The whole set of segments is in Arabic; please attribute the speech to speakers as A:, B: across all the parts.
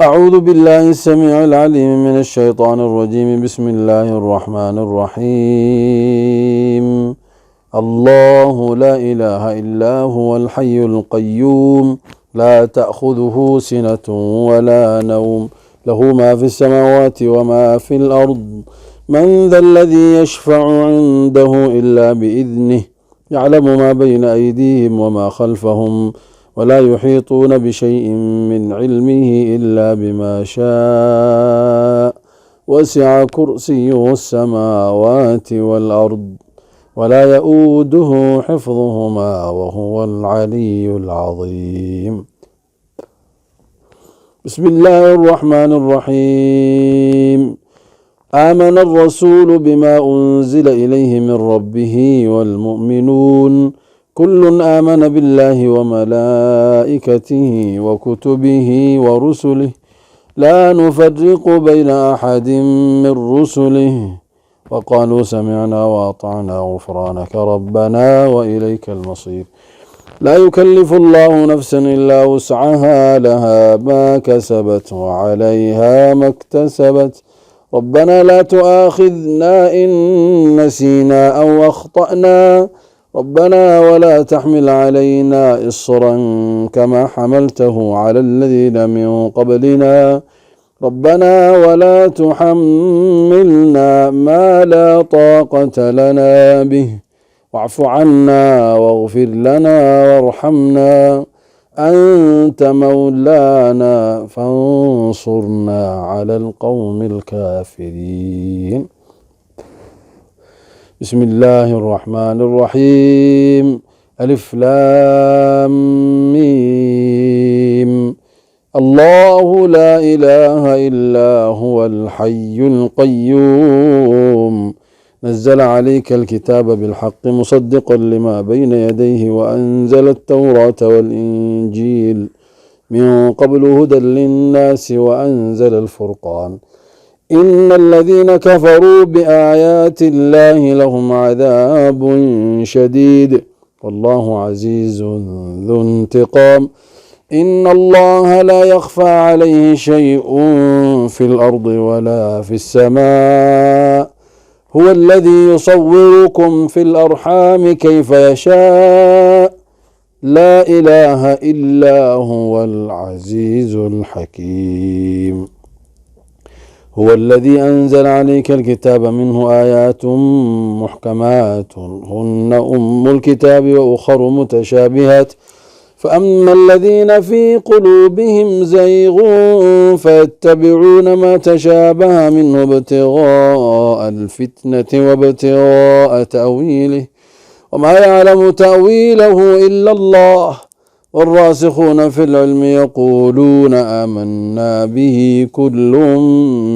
A: أعوذ بالله السميع العليم من الشيطان الرجيم. بسم الله الرحمن الرحيم. الله لا إله إلا هو الحي القيوم لا تأخذه سنة ولا نوم له ما في السماوات وما في الأرض. من ذا الذي يشفع عنده إلا بإذنه يعلم ما بين أيديهم وما خلفهم ولا يحيطون بشيء من علمه إلا بما شاء وسع كرسيه السماوات والأرض ولا يؤوده حفظهما وهو العلي العظيم. بسم الله الرحمن الرحيم. آمن الرسول بما أنزل إليه من ربه والمؤمنون كل آمن بالله وملائكته وكتبه ورسله لا نفرق بين أحد من رسله وقالوا سمعنا وأطعنا غفرانك ربنا وإليك المصير. لا يكلف الله نفسا إلا وسعها لها ما كسبت وعليها ما اكتسبت. ربنا لا تؤاخذنا إن نسينا أو أخطأنا ربنا ولا تحمل علينا إصرا كما حملته على الذين من قبلنا ربنا ولا تحملنا ما لا طاقة لنا به واعف عنا واغفر لنا وارحمنا أنت مولانا فانصرنا على القوم الكافرين. بسم الله الرحمن الرحيم. ألف لام ميم. الله لا إله إلا هو الحي القيوم نزل عليك الكتاب بالحق مصدقا لما بين يديه وأنزل التوراة والإنجيل من قبل هدى للناس وأنزل الفرقان. إن الذين كفروا بآيات الله لهم عذاب شديد والله عزيز ذو انتقام. إن الله لا يخفى عليه شيء في الأرض ولا في السماء هو الذي يصوركم في الأرحام كيف يشاء لا إله إلا هو العزيز الحكيم. هو الذي أنزل عليك الكتاب منه آيات محكمات هن أم الكتاب وأخر متشابهات فأما الذين في قلوبهم زيغ فيتبعون ما تشابه منه ابتغاء الفتنة وابتغاء تأويله وما يعلم تأويله إلا الله والراسخون في العلم يقولون آمنا به كل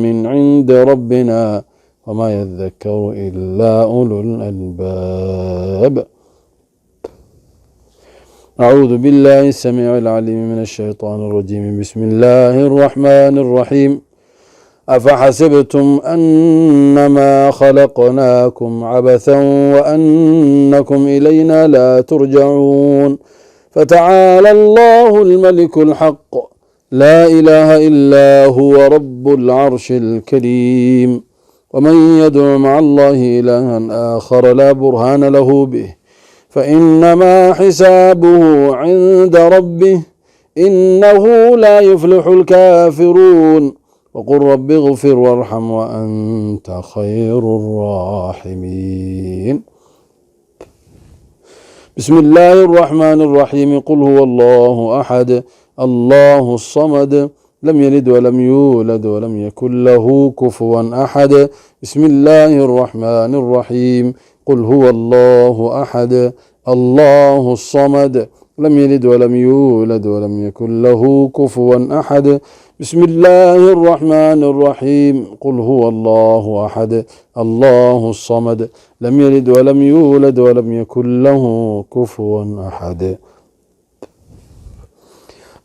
A: من عند ربنا وما يذكر إلا أولو الألباب. أعوذ بالله السميع العليم من الشيطان الرجيم. بسم الله الرحمن الرحيم. أفحسبتم أنما خلقناكم عبثا وأنكم إلينا لا ترجعون فتعالى الله الملك الحق لا إله إلا هو رب العرش الكريم. ومن يدع مع الله إلها آخر لا برهان له به فإنما حسابه عند ربه إنه لا يفلح الكافرون. وقل رب اغفر وارحم وأنت خير الراحمين. بسم الله الرحمن الرحيم. قل هو الله أحد الله الصمد لم يلد ولم يولد ولم يكن له كفوا أحد. بسم الله الرحمن الرحيم. قل هو الله أحد الله الصمد لم يلد ولم يولد ولم يكن له كفوا أحد. بسم الله الرحمن الرحيم. قل هو الله أحد الله الصمد لم يلد ولم يولد ولم يكن له كفوا أحد.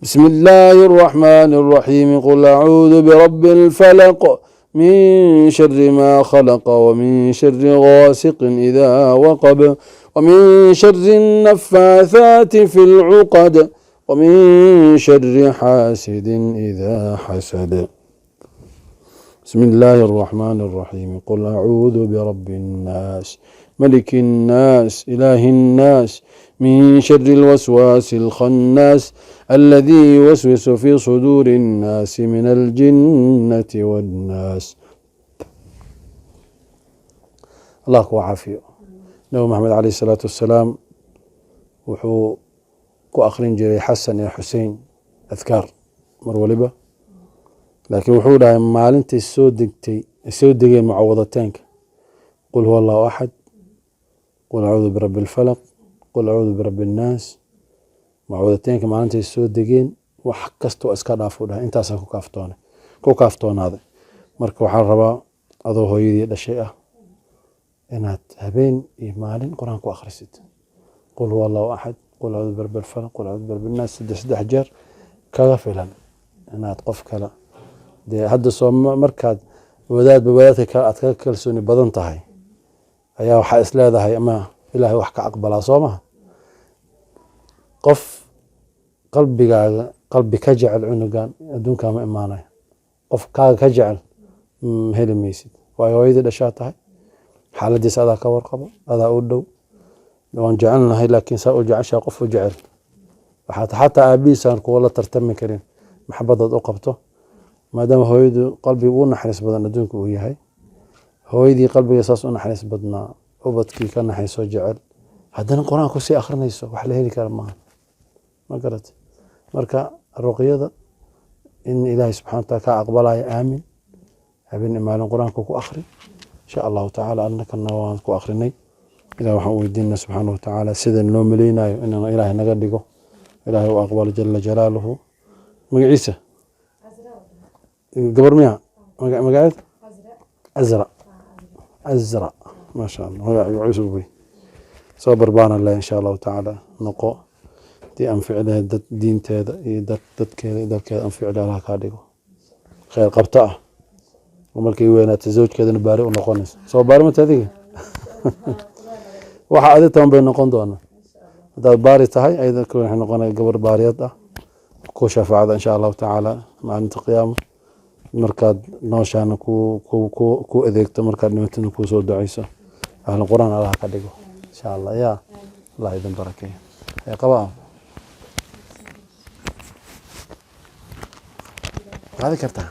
A: بسم الله الرحمن الرحيم. قل أعوذ برب الفلق من شر ما خلق ومن شر غاسق إذا وقب ومن شر النفاثات في العقد ومن شر حاسد إذا حسد. بسم الله الرحمن الرحيم. قل أعوذ برب الناس ملك الناس إله الناس من شر الوسواس الخناس الذي يوسوس في صدور الناس من الجنة والناس. الله وعافيه. نبي محمد عليه الصلاة والسلام wuxuu ku akhrin jiray xasan iyo xusein adkaar mar waliba, laakiin wuxuu dhahay maalintii soo degeen mucawadataanka qul huwa allahu axad, qul acuudu birabbi alfalaq, qul acuudu birabbi annaas. mucawadataanka maalintii soo degeen wax kastoo iska dhaafuu dhahay, intaasaa ku kaaftoonaaday. marka waxaa rabaa adoo hooyadii dhashay ah inaad habeen iyo maalin qur-aan ku akhrisid. qul huwa allahu axad, qul acuudu birabbi alfalaq, qul acuudu birabbi annaas saddex jeer kaga filan inaad qof kale dee hadda soo markaad wadaadka aad kaga kalsooni badan tahay ayaa waxaa is leedahay ama ilaahay wax ka aqbalaa soo maha. qof qalbigaaga qalbi ka jecel cunugan adduunkaa ma imaanaya, qof kaaga ka jecel heli maysid, waayo hooyadii dhashaa tahay, xaaladiisa adaa ka warqabo, adaa u dhow. waan jecelnahay laakiin saa u jeceshaa qof u jecel waxaad xataa aabihiisaan kuwa la tartami karin maxabadaad u qabto, maadaama hooyadu qalbiga u naxariis badan adduunka uu yahay. hooyadii qalbiga saas u naxariis badnaa, ubadkii ka naxariisoo jecel, haddana qur-aanku sii akhrinayso wax la heli kara maaha, ma garat. marka ruqyada in ilaahay subxana wa taala ka aqbalaya aamin. habeen maalin qur-aanka ku akhri insha allahu tacaala. annakana waan ku akhrinay. ilaah waxaan u weydiinaa subxaana wa tacaala sida noo maleynayo inuu ilaahay naga dhigo, ilaahay u aqbalo jala jalaaluhu. magaciisa gabar miya magaceed azra maasha allah, magaci cusub wey. soo barbaana leh insha allahu tacaala. noqo dii anfici lahayd dad diinteeda iyo dadkeeda iyo dalkeeda anfici leh allah kaa dhigo, khayr qabta ah oo markay weynaata zawjkeedana baari u noqonayso. soo baari mata adiga waxa adi toban bay noqon doonaa haddaad baari tahay. ayada waxay noqonaya gabar baariyad ah ku shafaacda insha allahu tacaala maalinta qiyaama, markaad nooshaana ku adeegto, markaad dhimatana kuu soo duceyso. ahlan qur-aan allah ka dhigo insha allah. yaa allah idin barakeeyo. qaba qaadi kartaa